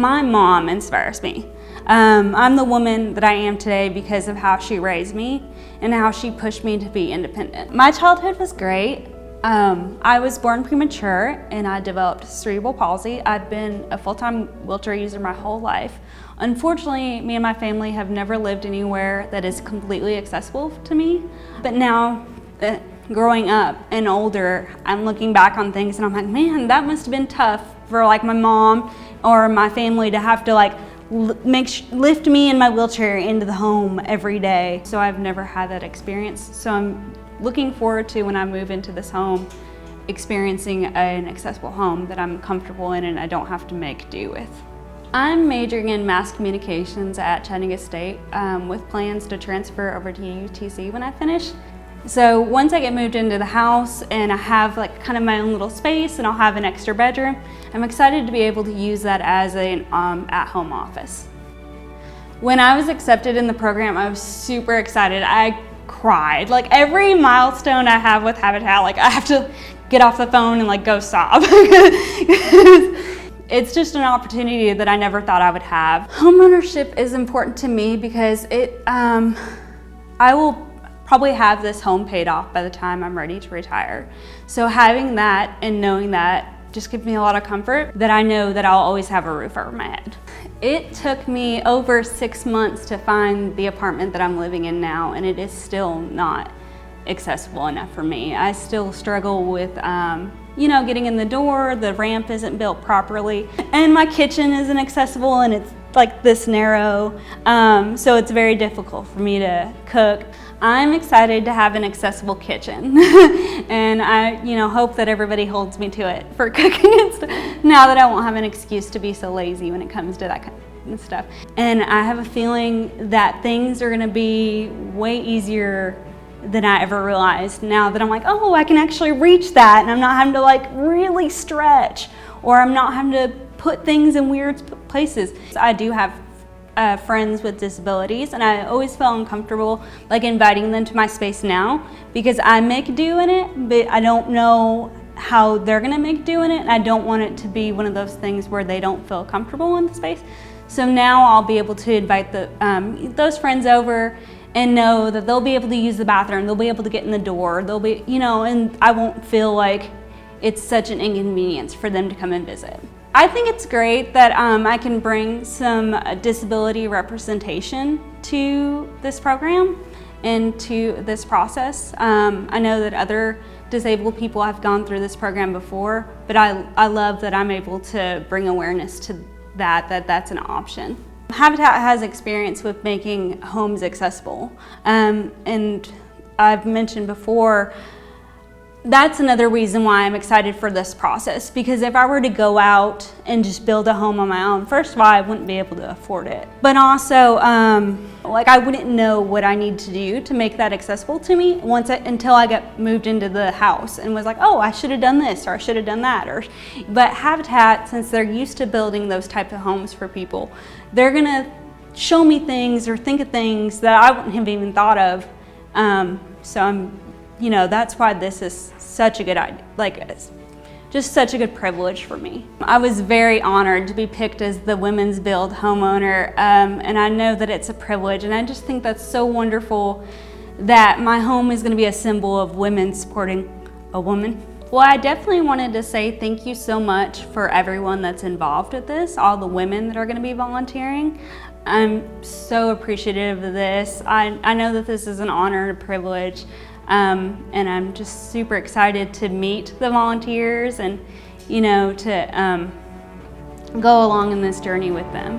My mom inspires me. I'm the woman that I am today because of how she raised me and how she pushed me to be independent. My childhood was great. I was born premature and I developed cerebral palsy. I've been a full-time wheelchair user my whole life. Unfortunately, me and my family have never lived anywhere that is completely accessible to me. But now, growing up and older, I'm looking back on things and I'm like, man, that must have been tough for like my mom or my family to have to like lift me in my wheelchair into the home every day. So I've never had that experience. So I'm looking forward to, when I move into this home, experiencing an accessible home that I'm comfortable in and I don't have to make do with. I'm majoring in mass communications at Chattanooga State with plans to transfer over to UTC when I finish. So once I get moved into the house and I have like kind of my own little space and I'll have an extra bedroom, I'm excited to be able to use that as an at-home office. When I was accepted in the program, I was super excited. I cried. Like every milestone I have with Habitat, like I have to get off the phone and like go sob. It's just an opportunity that I never thought I would have. Homeownership is important to me because I will probably have this home paid off by the time I'm ready to retire. So having that and knowing that just gives me a lot of comfort that I know that I'll always have a roof over my head. It took me over 6 months to find the apartment that I'm living in now, and it is still not accessible enough for me. I still struggle with getting in the door, the ramp isn't built properly, and my kitchen isn't accessible and it's like this narrow, so it's very difficult for me to cook. I'm excited to have an accessible kitchen and I hope that everybody holds me to it for cooking and stuff, now that I won't have an excuse to be so lazy when it comes to that kind of stuff. And I have a feeling that things are going to be way easier than I ever realized, now that I'm like, oh, I can actually reach that and I'm not having to like really stretch, or I'm not having to put things in weird places. I do have friends with disabilities and I always felt uncomfortable like inviting them to my space now because I make do in it, but I don't know how they're gonna make do in it, and I don't want it to be one of those things where they don't feel comfortable in the space. So now I'll be able to invite those friends over and know that they'll be able to use the bathroom, they'll be able to get in the door, they'll be, and I won't feel like it's such an inconvenience for them to come and visit. I think it's great that I can bring some disability representation to this program and to this process. I know that other disabled people have gone through this program before, but I love that I'm able to bring awareness to that's an option. Habitat has experience with making homes accessible, and I've mentioned before, that's another reason why I'm excited for this process, because if I were to go out and just build a home on my own, first of all, I wouldn't be able to afford it. But also, I wouldn't know what I need to do to make that accessible to me until I got moved into the house and was like, oh, I should have done this or I should have done that. But Habitat, since they're used to building those types of homes for people, they're gonna show me things or think of things that I wouldn't have even thought of. So that's why this is such a good idea, it's just such a good privilege for me. I was very honored to be picked as the Women's Build homeowner, and I know that it's a privilege, and I just think that's so wonderful that my home is going to be a symbol of women supporting a woman. Well, I definitely wanted to say thank you so much for everyone that's involved with this, all the women that are going to be volunteering. I'm so appreciative of this. I know that this is an honor and a privilege. And I'm just super excited to meet the volunteers and, to go along in this journey with them.